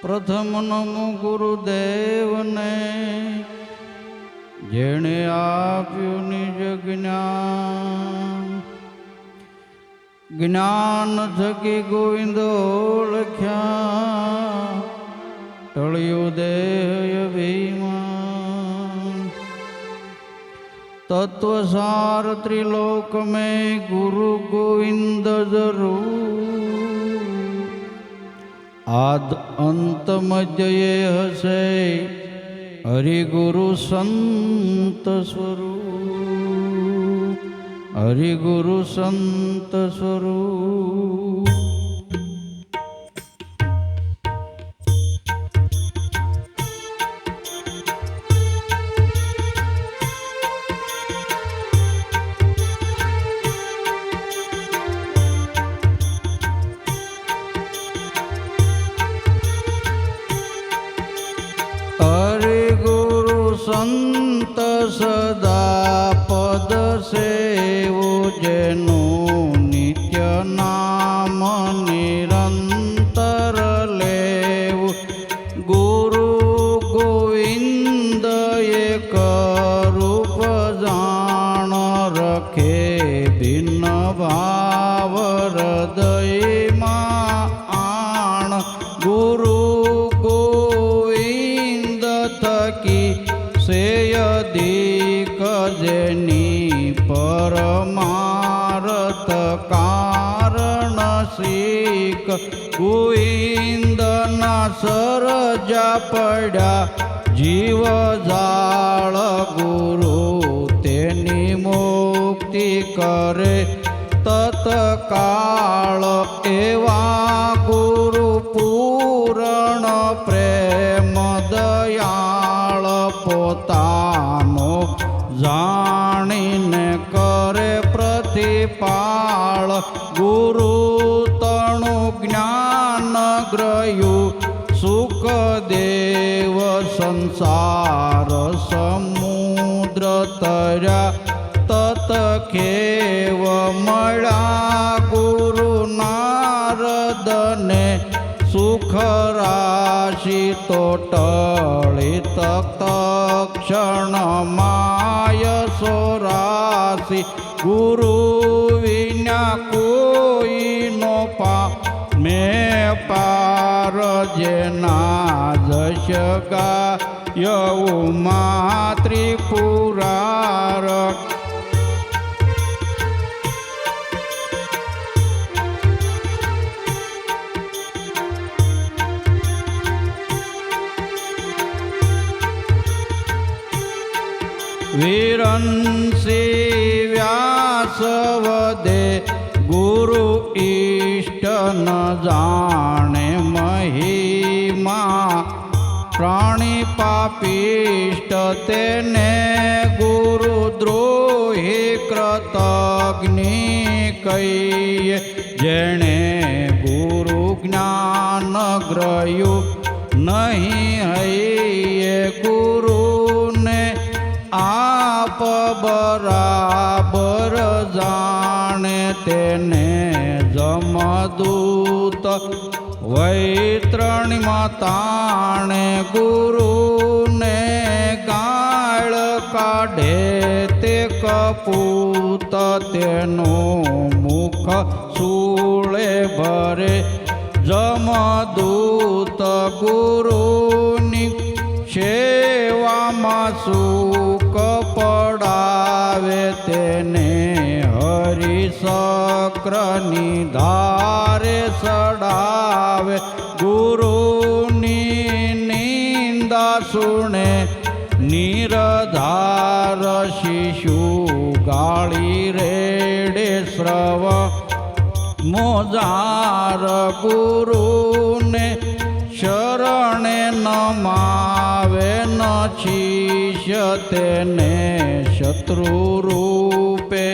પ્રથમ નમો ગુરુદેવને, જેણે આપ્યું નિજ જ્ઞાન. જ્ઞાન થકી ગોવિંદ ઓળખ્યા, ટળ્યું દેહ અભિમાન. તત્વસાર ત્રિલોક મેં ગુરુ ગોવિંદ જરૂર, આદ અંત મધ્યે હશે હરિગુરુ સંત સ્વરૂપ, હરિગુરુ સંત સ્વરૂપ. સંત સદા પદ સેવો, જેનું નિત્ય નામ નિરંતર લેવું. ગુરુ ગોવિંદ એક રૂપ જાણ, રખે ભિન્ન ભાવ હૃદયમાં આણ. ગુરુ ગોવિંદ થકી સેયદિક જેની પરમારથ કારણ શીખ. ગોવિંદના સરજા પડ્યા જીવ જાળ, ગુરુ તેની મુક્તિ કરે તત્કાળ. એવા ગુરુ પૂરણ પ્રેમ દયાળ, પોતાનો જાણીને કરે પ્રતિપાળ. ગુરુ તણુ જ્ઞાન ગ્રહ્યું, સુખદેવ સંસાર સમુદ્ર તર્યા. તત ખેવ મળ્યા ગુરુ નારદને, સુખ રાશિ તો ટળી તક્ષણ માય સોરાશી. ગુરુ વિના કોઈનો મેં પાર, જેના જશ ગાય ઉમા ત્રિપુરાર. વિરંસી વ્યાસ વદે, ગુરુ ઇષ્ટ ન જાણે મહિમા. પ્રાણી પાપિષ્ટ તેને ગુરુ દ્રોહી કૃતજ્ઞ કહીએ. જેણે ગુરુ જ્ઞાન ગ્રહ્યું નહીં હૈયે, ગુરુને આપ બરાબર જાણે. તેને જમદૂત વૈતરણીમાં તાણે, ગુરુને ગાળ કાઢે તે કપૂત. તેનું મુખ શૂળે ભરે જમદૂત, ગુરુની સેવામાં સુખ પડાવે. તેને હરિશક્રની ધારે સડાવે. ગુરુની નિંદા સુણે નિરધાર, શિશુ ગાળી રેડે શ્રવ મોજાર. ગુરુને શરણે નમાવે ન શિષ્ય, તેને શત્રુ રૂપે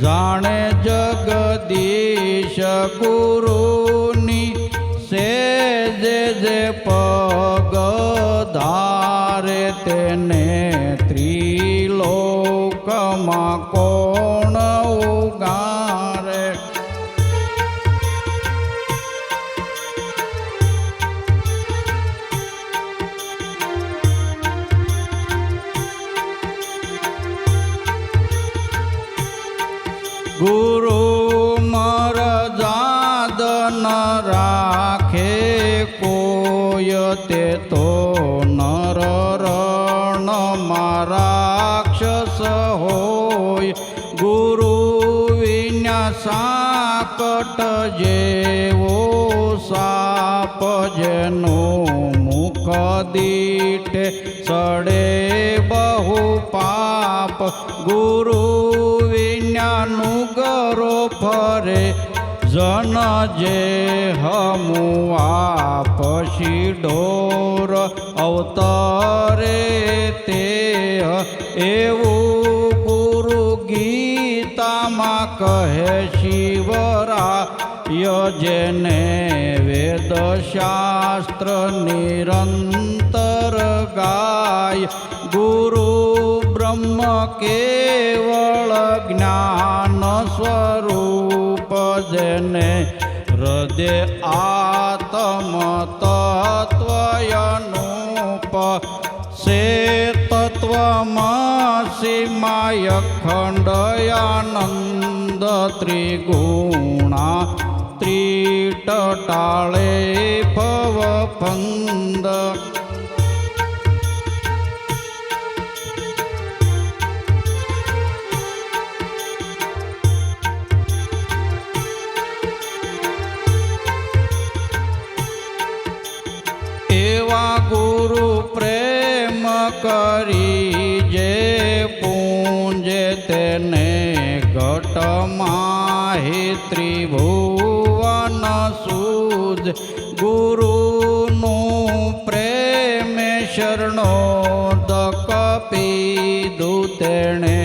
જાણે જગદીશ. ગુરુની સેજે જે પગ ધારે, તેને ત્રિલોકમાં કોણ ઉગારે. હોય તે તો નર રણમાં રાક્ષસ હોય. ગુરુ વિના સાકટ જેવો સાપ જેનું મુખ દીઠે સડે બહુ પાપ. ગુરુ વિનાનું ગરો ફરે જન જે હમુઆ પછી ઢોર અવતરે તે એવું ગુરુ ગીતામાં કહે શિવરાય. જેને વેદ શાસ્ત્ર નિરંતર ગાય. ગુરુ બ્રહ્મ કેવળ જ્ઞાન સ્વરૂપ જેને હૃદય આત્મ તત્વયનુપ. સે તત્વમસી માય ખંડયાનંદ ત્રિગુણા ત્રિટટાળે ભવપંદ. એવા ગુરુ પ્રેમ કરી જે પૂંજે તેને ઘટમાહી ત્રિભુવન સૂજ. ગુરુનું પ્રેમે શરણોદક પીધું તેણે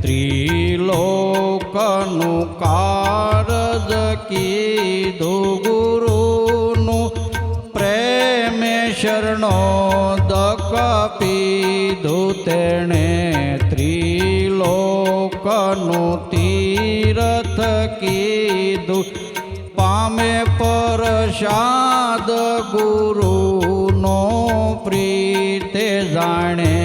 ત્રિલોકનું કારજ કીધું. ગુરુનું પ્રેમે શરણોદક પીધું તેણે ત્રિલોકનું તીર્થ કીધું. પામે પ્રસાદ ગુરુનો પ્રીતે જાણે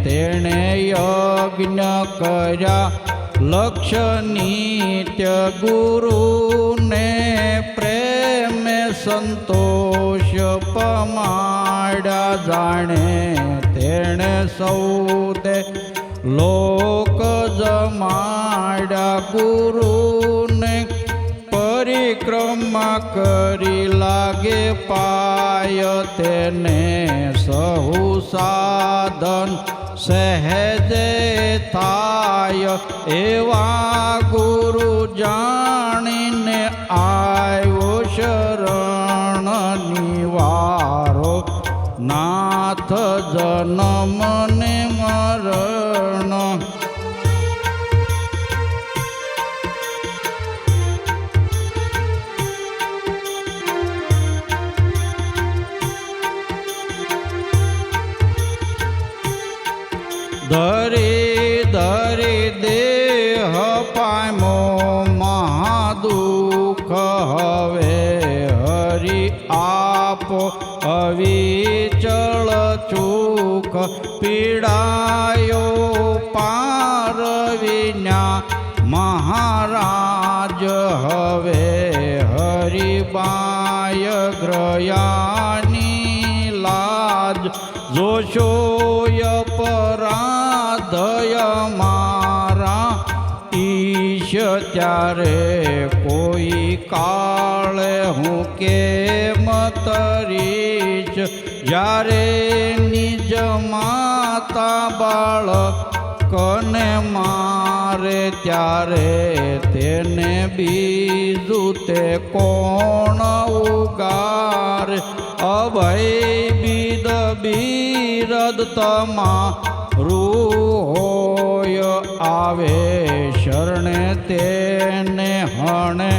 તેણે યજ્ઞ કર્યા લક્ષ નિત્ય. ગુરુને પ્રેમે સંતોષ પમાડ્યા જાણે તેણે સૌદે લોક જમાડ્યા. ગુરુને પરિક્રમા કરી લાગે પાય તેને સહુ સાધન સહેજે થાય. એવા ગુરુ જાણીને આવ્યો શરણ નિવારો નાથ જન્મ ને મરણ. ધરી ધરી દેહ પામો મહાદુઃખ હવે હરિ આપો અવિચળ ચૂક. પીડાયો પાર વિના મહારાજ હવે હરિબાય ગ્રયાની લાજ. જોશોય પરાધય મારા ઈશ ત્યારે કોઈ કાળે હું કેમ તરીશ. જ્યારે નિજ માતા બાળકને મારે ત્યારે તેને બીજું તે કોણ ઉગારે. અભય બિદ બિરદ તમારું હોય આવે શરણે તેને હણે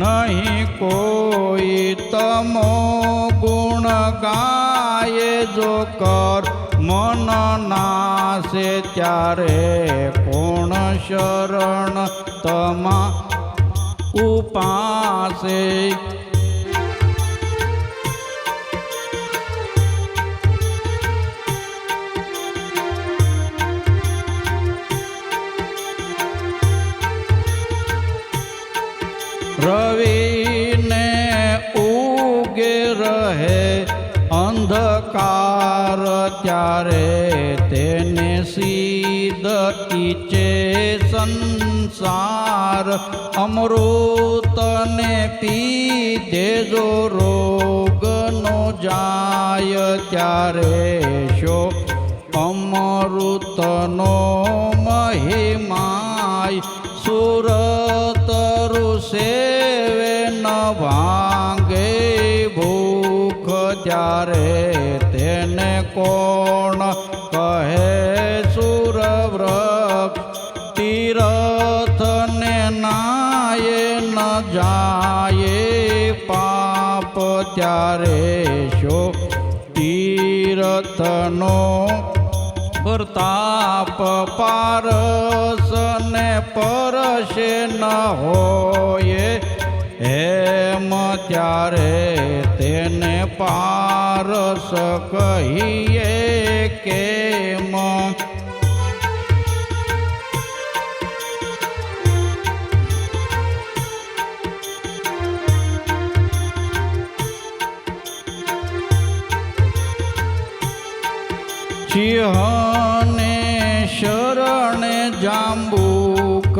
નહીં કોઈ. તમો ગુણ ગાય જો કર મન નાશે ત્યારે કોણ શરણ તમા ઉપાસે. રવિને ઉગે રહે અંધકાર ત્યારે તેને સીધ ઈચે સંસાર અમૃતને પીધે જો રોગનો જાય ત્યારે શો અમૃતનો મહિમાય સુરતરુ સેવે ન ભાંગે ભૂખ ત્યારે તેને કોણ કહે સુરવૃક્ષ તીર્થને નાયે ન જાય પાપ ત્યારે શો તીર્થનો પ્રતાપ પારસને પરશે ન હોય એમ ત્યારે તેને પારસ કહીએ કેમ સિંહને શરણે જાંબુક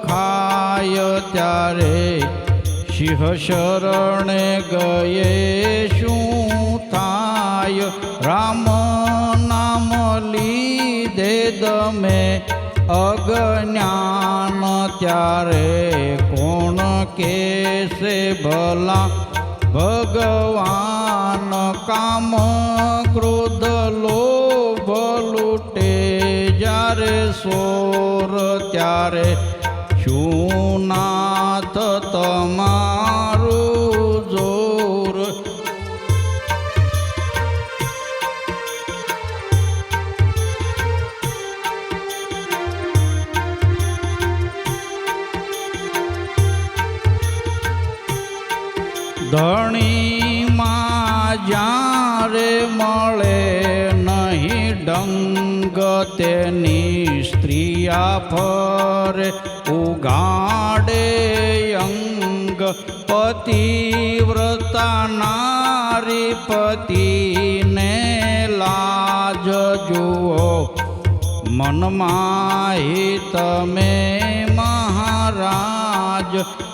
ખાય ત્યારે સિંહ શરણે ગયે શું થાય રામ નામ લીધે દમે અજ્ઞાન ત્યારે કોણ કેસે ભલા ભગવાન કામ ક્રોધ લોભ લૂટે જ્યારે સોર ત્યારે શું નાથ તમારું જોર ધણીમાં જ્યારે મળે નહીં ડંગ તેની સ્ત્રીયા ફરે ઉગાડે અંગ પતિવ્રતા નારી પતિને લાજ જુઓ મનમાં તમે મહારાજ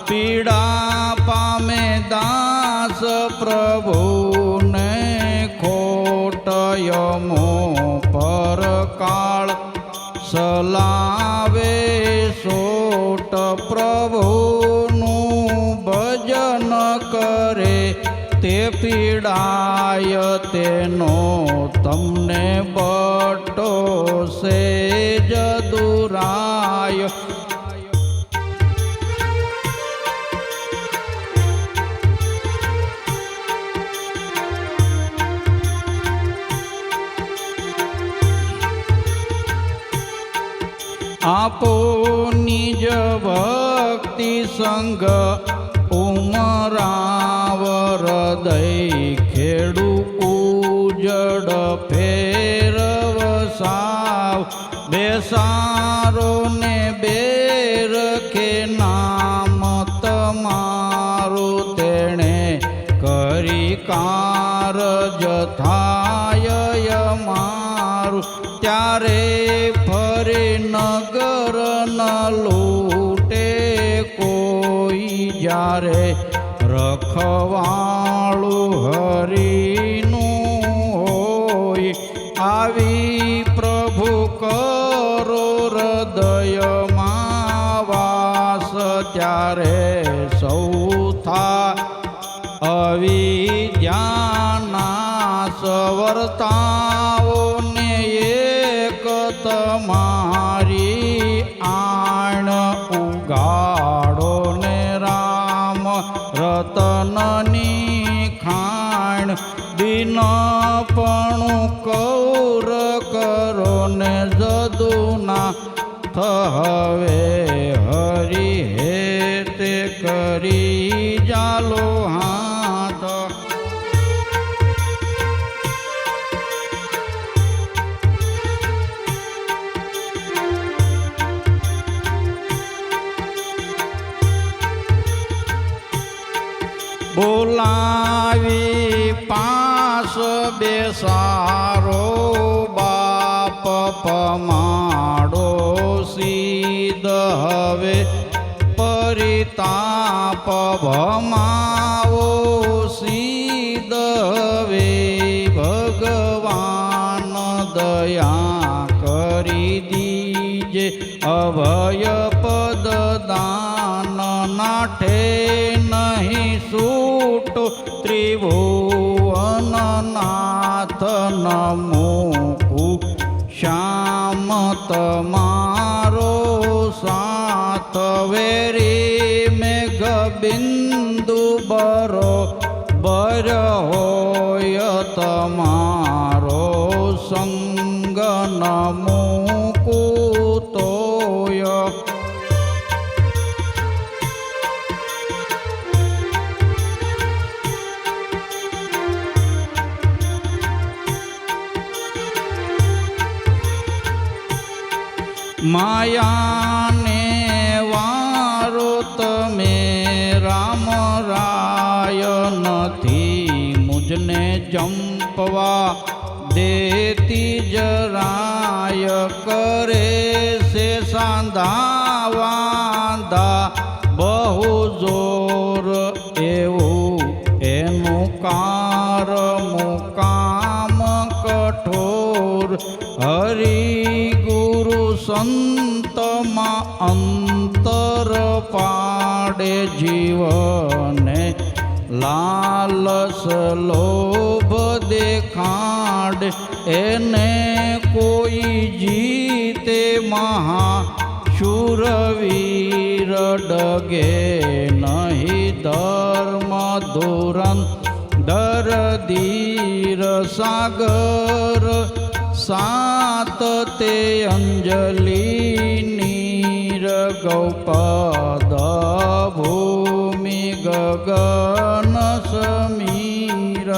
પીડા પામે દાસ પ્રભુને ખોટયમો પર કાળ સલાવે સોટ પ્રભુનું ભજન કરે તે પીડાય તેનો તમને બટો સેજ દુરાય આપો નિજ ભક્તિ સંગ ઉમરાવ હૃદય ખેડુ ઉજડ ફેરવ સાવ બેસારો ને બેર કે નામ તમારું તેણે કરી કારજ થાય મારું ત્યારે ફરે નગર ન લૂટે કોઈ જ્યારે રખવાળું હરિનું હોય આવી પ્રભુ કરો હૃદયમાં વાસ ત્યારે સૌ થા અવિદ્યાનાશ વર્તાઓને એક તમારી આણ ઉગાડો ને રામ રતનની ખાણ દિનપણું કૌર કરો ને જદુના હવે હરિ હેતે કરી જાલો હાથ બોલાવી પાસ સારો બાપ પમાડો સીધ હવે પરિતાપ ભમાવો સીધ હવે ભગવાન દયા કરી દીજે અભય પદ દાન નાઠે નહીં સૂટો ત્રિભુવન નાથ નમો શ્યામ તમારો સાત વેરી મેઘ બિંદુ બરોબર હોય તમારો સંગ નમો કુતોય માયાને વારો તમે રામ રાય નથી મુજને જંપવા દેતી જરાય કરે છે સાંધા વાંધા બહુ જોર એવું એનું કાર મુકામ કઠોર હરિ ગુરુ સંતમાં અંતર પાડે જીવને લાલસ લોભ દેખાડ એને કોઈ જીતે મહાશૂરવીર ડગે નહીં ધર્મ ધુરંધર ધીર સાગર સાત તે અંજલિ નીર ગૌપદ ભૂમિ ગગન સમીર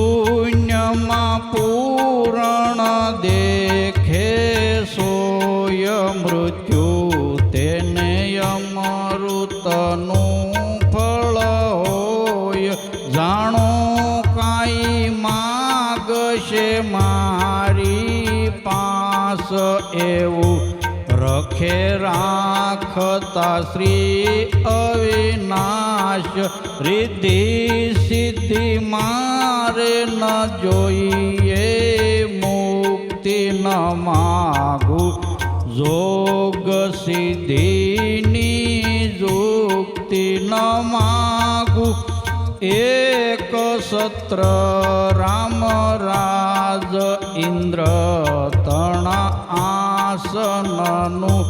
શૂન્યમાં પૂરણ દેખે સોય મૃત્યુ તેને અમૃતનું ફળ હોય જાણો કાંઈ માગશે મારી પાસ એવું રખે રાખતા શ્રી અવિનાશ રિદ્ધિ સિદ્ધિ મારે ન જોઈએ મુક્તિ ન માગું જોગ સિદ્ધિની યુક્તિ ન માગું એક સત્ર રામ રાજ ઇન્દ્ર તણા આસનનું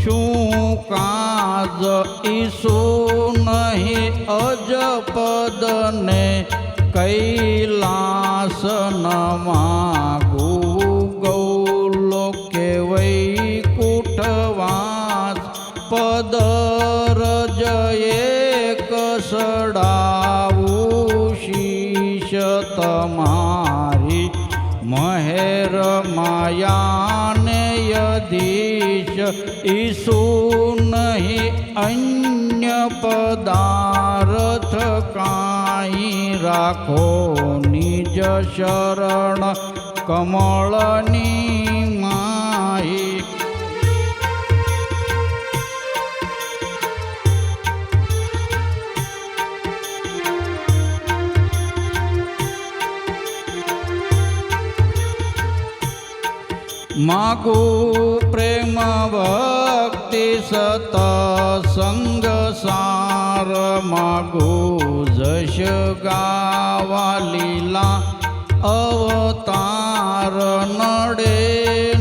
શું કાજ ઈસુ નહીં અજપદને કૈલાસ ન માગું ગૌલોકે વૈકુંઠવાસ પદરજ એક સડાવું શીશ તમારી મહેર માયાને યધીશ ઈસુ નહીં અન્ય પદાર્થ કાંઈ રાખો નિજ શરણ કમળની માહી માગું પ્રેમ ભક્તિ સતસંગ સાર માગું જશ ગાવા લીલા અવતાર નડે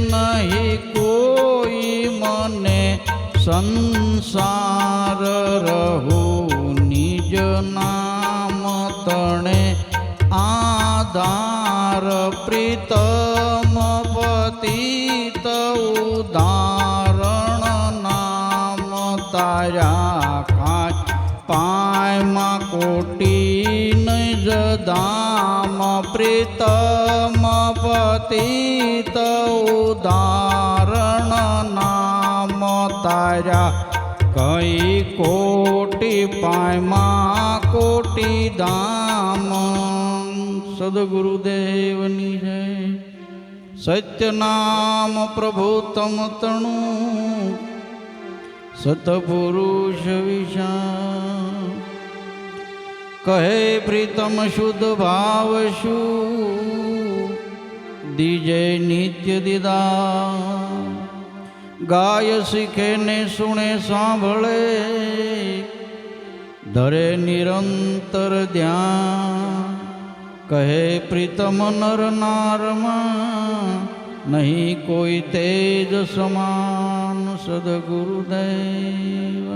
નહીં કોઈ મને સંસાર રહું નિજ નામ તણે આધાર પ્રીતમ પતિત ઉદાહરણ નામ તાર્યા કાય પાયમાં કોટી નિજ ધામ પ્રીતમ પતિત ઉદાહરણ નામ તાર્યા કઈ કોટી પાયમાં કોટી ધામ. સદગુરુદેવની જય. સત્યનામ પ્રભુતમ તણું સતપુરુષ વિશાળ કહે પ્રીતમ શુદ્ધ ભાવ શું દીજે નિત્ય દીદા. ગાય શીખે ને સુણે સાંભળે ધરે નિરંતર ધ્યાન. કહે પ્રીતમ નર નારમાં નહીં કોઈ તેજ સમાન. સદગુરુદેવ